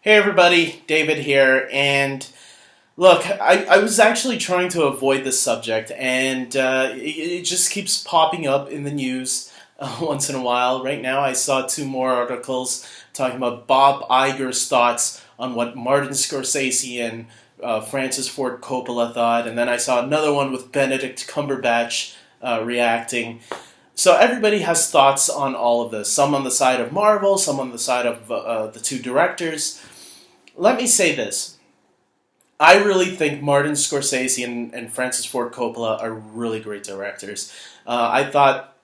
Hey everybody, David here, and look, I was actually trying to avoid this subject, and it just keeps popping up in the news once in a while. Right now, I saw two more articles talking about Bob Iger's thoughts on what Martin Scorsese and Francis Ford Coppola thought, and then I saw another one with Benedict Cumberbatch reacting. So everybody has thoughts on all of this. Some on the side of Marvel, some on the side of the two directors. Let me say this. I really think Martin Scorsese and Francis Ford Coppola are really great directors. I thought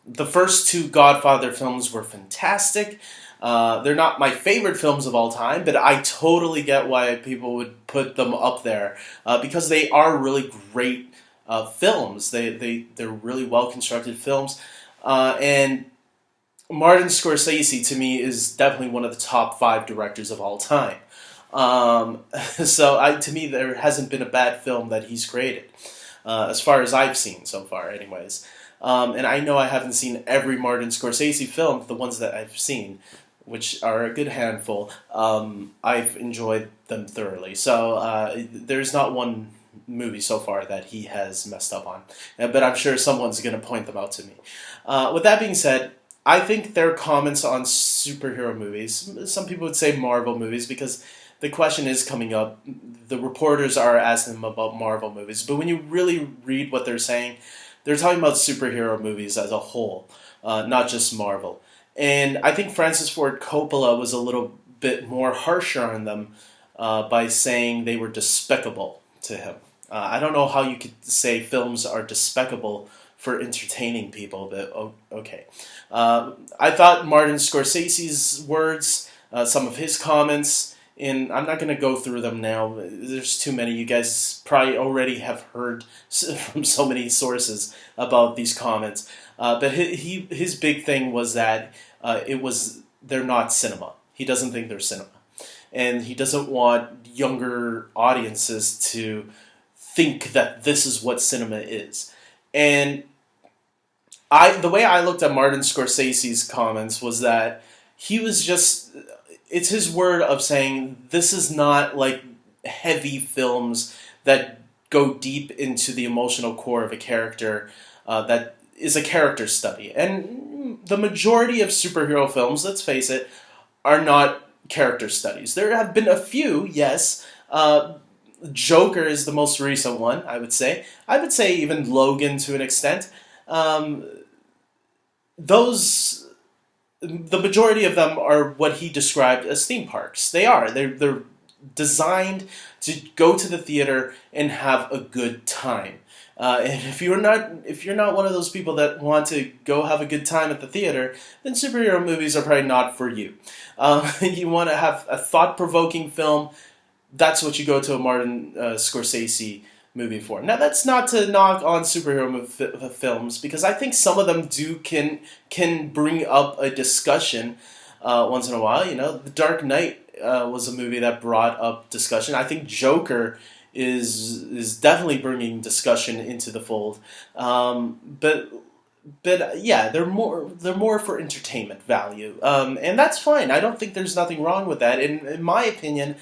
the first two Godfather films were fantastic. They're not my favorite films of all time, but I totally get why people would put them up there because they are really great films. They're really well constructed films, and Martin Scorsese, to me, is definitely one of the top five directors of all time. Um, to me, there hasn't been a bad film that he's created, as far as I've seen so far, anyways. And I know I haven't seen every Martin Scorsese film, the ones that I've seen, which are a good handful. I've enjoyed them thoroughly. So there's not one movie so far that he has messed up on, but I'm sure someone's going to point them out to me. With that being said, I think their comments on superhero movies, some people would say Marvel movies, because the question is coming up. The reporters are asking them about Marvel movies, but when you really read what they're saying, they're talking about superhero movies as a whole, not just Marvel. And I think Francis Ford Coppola was a little bit more harsher on them by saying they were despicable to him. I don't know how you could say films are despicable for entertaining people, but okay. I thought Martin Scorsese's words, some of his comments, and I'm not going to go through them now. There's too many. You guys probably already have heard from so many sources about these comments. But his big thing was that they're not cinema. He doesn't think they're cinema, and he doesn't want younger audiences to think that this is what cinema is. And the way I looked at Martin Scorsese's comments was that he was just, it's his word of saying this is not like heavy films that go deep into the emotional core of a character, that is a character study. And the majority of superhero films, let's face it, are not character studies. There have been a few, yes. Joker is the most recent one, I would say. I would say even Logan to an extent. Those, the majority of them are what he described as theme parks. They are. They're designed to go to the theater and have a good time. And if you're not one of those people that want to go have a good time at the theater, then superhero movies are probably not for you. You want to have a thought-provoking film. That's what you go to a Martin Scorsese movie for. Now, that's not to knock on superhero films, because I think some of them can bring up a discussion once in a while. You know, The Dark Knight was a movie that brought up discussion. I think Joker is definitely bringing discussion into the fold. But yeah, they're more for entertainment value, and that's fine. I don't think there's nothing wrong with that. In my opinion,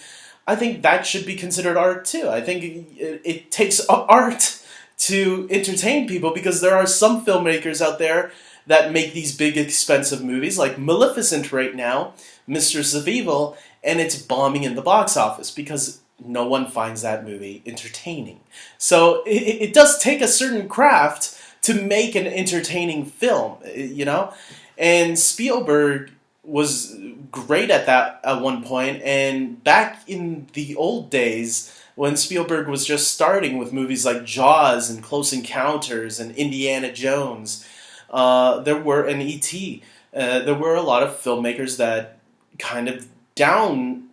I think that should be considered art too. I think it takes art to entertain people, because there are some filmmakers out there that make these big expensive movies, like Maleficent right now, Mistress of Evil, and it's bombing in the box office because no one finds that movie entertaining. So it does take a certain craft to make an entertaining film, you know? And Spielberg was great at that at one point, and back in the old days when Spielberg was just starting with movies like Jaws and Close Encounters and Indiana Jones, and E.T., there were a lot of filmmakers that kind of downgraded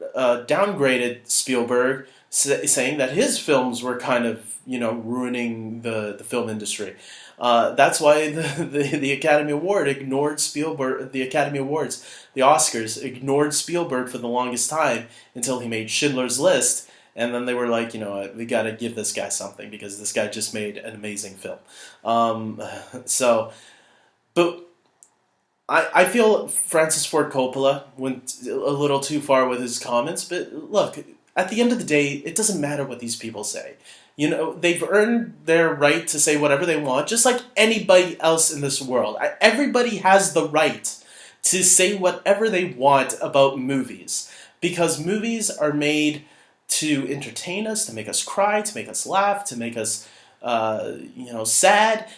Spielberg, saying that his films were kind of, ruining the film industry. That's why the Academy Award ignored Spielberg. The Academy Awards, the Oscars, ignored Spielberg for the longest time until he made Schindler's List, and then they were like, we got to give this guy something because this guy just made an amazing film. But I feel Francis Ford Coppola went a little too far with his comments, but look, at the end of the day, it doesn't matter what these people say. You know, they've earned their right to say whatever they want, just like anybody else in this world. Everybody has the right to say whatever they want about movies, because movies are made to entertain us, to make us cry, to make us laugh, to make us sad.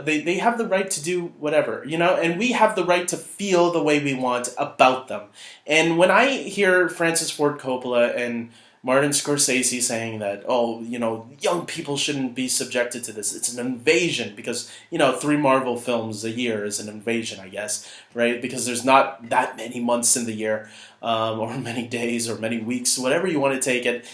They have the right to do whatever, and we have the right to feel the way we want about them. And when I hear Francis Ford Coppola and Martin Scorsese saying that, oh, young people shouldn't be subjected to this, it's an invasion, because, 3 Marvel films a year is an invasion, I guess, right? Because there's not that many months in the year, or many days, or many weeks, whatever you want to take it.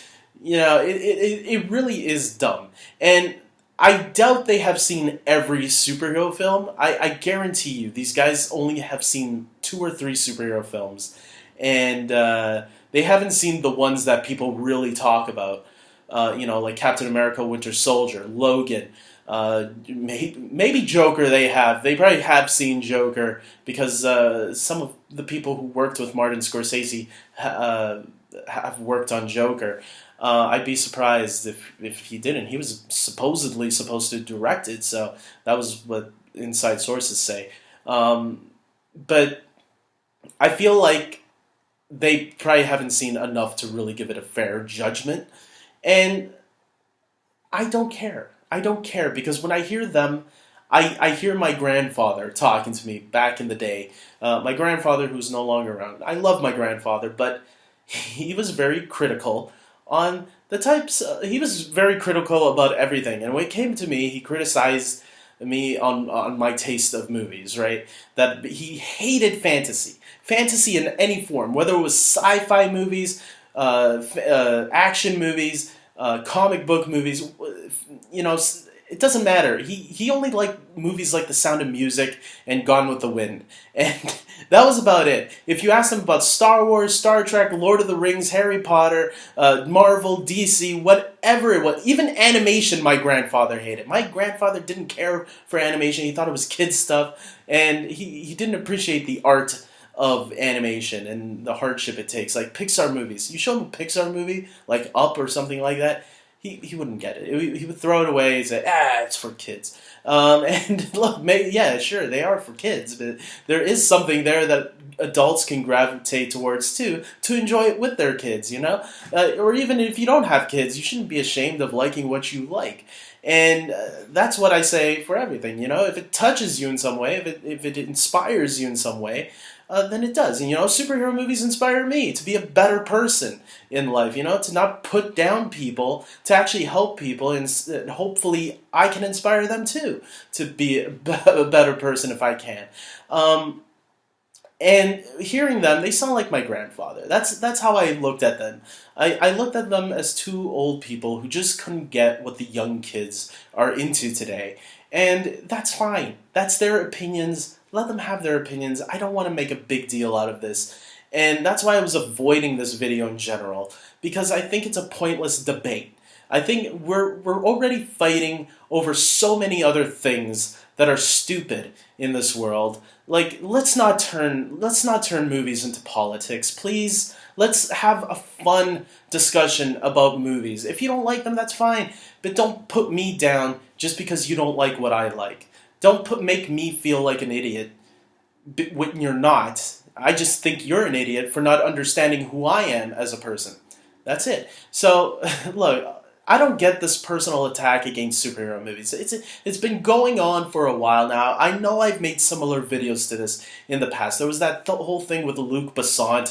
It really is dumb. And I doubt they have seen every superhero film. I guarantee you, these guys only have seen 2 or 3 superhero films, and they haven't seen the ones that people really talk about. Like Captain America: Winter Soldier, Logan, maybe Joker. They probably have seen Joker, because some of the people who worked with Martin Scorsese have worked on Joker. I'd be surprised if he didn't. He was supposedly supposed to direct it, so that was what inside sources say. But I feel like they probably haven't seen enough to really give it a fair judgment. And I don't care. I don't care, because when I hear them, I hear my grandfather talking to me back in the day. My grandfather, who's no longer around. I love my grandfather, but he was very critical on the types. He was very critical about everything, and when it came to me, he criticized me on my taste of movies. Right, that he hated fantasy in any form, whether it was sci-fi movies, action movies, comic book movies. It doesn't matter. He only liked movies like The Sound of Music and Gone with the Wind. And that was about it. If you asked him about Star Wars, Star Trek, Lord of the Rings, Harry Potter, Marvel, DC, whatever it was, even animation, my grandfather hated. My grandfather didn't care for animation. He thought it was kids stuff. And he didn't appreciate the art of animation and the hardship it takes. Like Pixar movies. You show him a Pixar movie, like Up or something like that, he wouldn't get it. He would throw it away and say, it's for kids. And look, yeah, sure, they are for kids, but there is something there that adults can gravitate towards too, to enjoy it with their kids, or even if you don't have kids, you shouldn't be ashamed of liking what you like. And that's what I say for everything, if it touches you in some way, if it inspires you in some way, then it does. And, superhero movies inspire me to be a better person in life, to not put down people, to actually help people, and hopefully I can inspire them too, to be a better person if I can. And hearing them, they sound like my grandfather. That's how I looked at them. I looked at them as 2 old people who just couldn't get what the young kids are into today. And that's fine. That's their opinions. Let them have their opinions. I don't want to make a big deal out of this. And that's why I was avoiding this video in general, because I think it's a pointless debate. I think we're already fighting over so many other things that are stupid in this world. Like, let's not turn movies into politics, please. Let's have a fun discussion about movies. If you don't like them, that's fine, but don't put me down just because you don't like what I like. Don't make me feel like an idiot when you're not. I just think you're an idiot for not understanding who I am as a person. That's it. So, look, I don't get this personal attack against superhero movies. It's been going on for a while now. I know I've made similar videos to this in the past. There was that whole thing with Luc Besson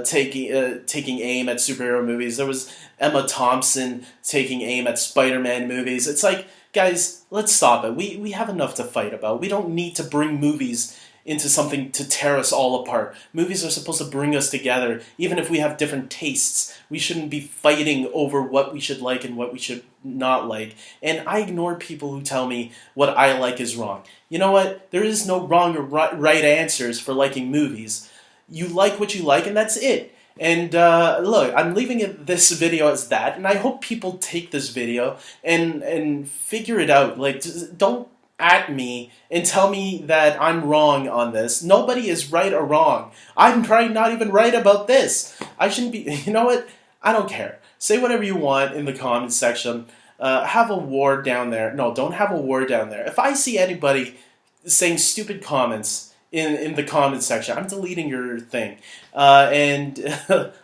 taking aim at superhero movies. There was Emma Thompson taking aim at Spider-Man movies. It's like, guys, let's stop it. We have enough to fight about. We don't need to bring movies into something to tear us all apart. Movies are supposed to bring us together, even if we have different tastes. We shouldn't be fighting over what we should like and what we should not like. And I ignore people who tell me what I like is wrong. You know what? There is no wrong or right answers for liking movies. You like what you like, and that's it. And look, I'm leaving this video as that, and I hope people take this video and figure it out. Like, don't at me and tell me that I'm wrong on this. Nobody is right or wrong. I'm probably not even right about this. I shouldn't be, you know what? I don't care. Say whatever you want in the comments section. Have a war down there. No, don't have a war down there. If I see anybody saying stupid comments in the comments section, I'm deleting your thing. And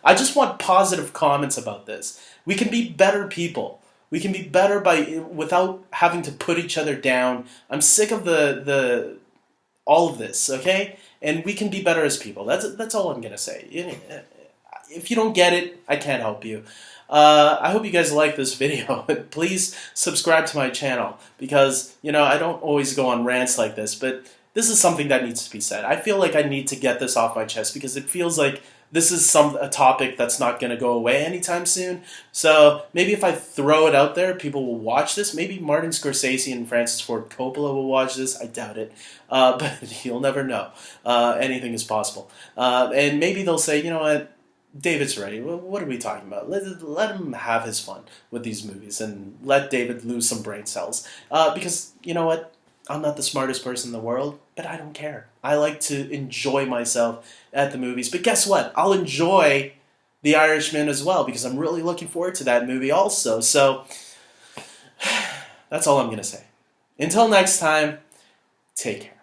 I just want positive comments about this. We can be better people. We can be better without having to put each other down. I'm sick of the all of this, okay? And we can be better as people. That's all I'm gonna say. If you don't get it, I can't help you. I hope you guys like this video. Please subscribe to my channel because, I don't always go on rants like this, but this is something that needs to be said. I feel like I need to get this off my chest because it feels like this is a topic that's not going to go away anytime soon. So maybe if I throw it out there, people will watch this. Maybe Martin Scorsese and Francis Ford Coppola will watch this. I doubt it. But you'll never know. Anything is possible. And maybe they'll say, you know what? David's ready. What are we talking about? Let him have his fun with these movies and let David lose some brain cells. Because, you know what? I'm not the smartest person in the world, but I don't care. I like to enjoy myself at the movies. But guess what? I'll enjoy The Irishman as well because I'm really looking forward to that movie also. So that's all I'm going to say. Until next time, take care.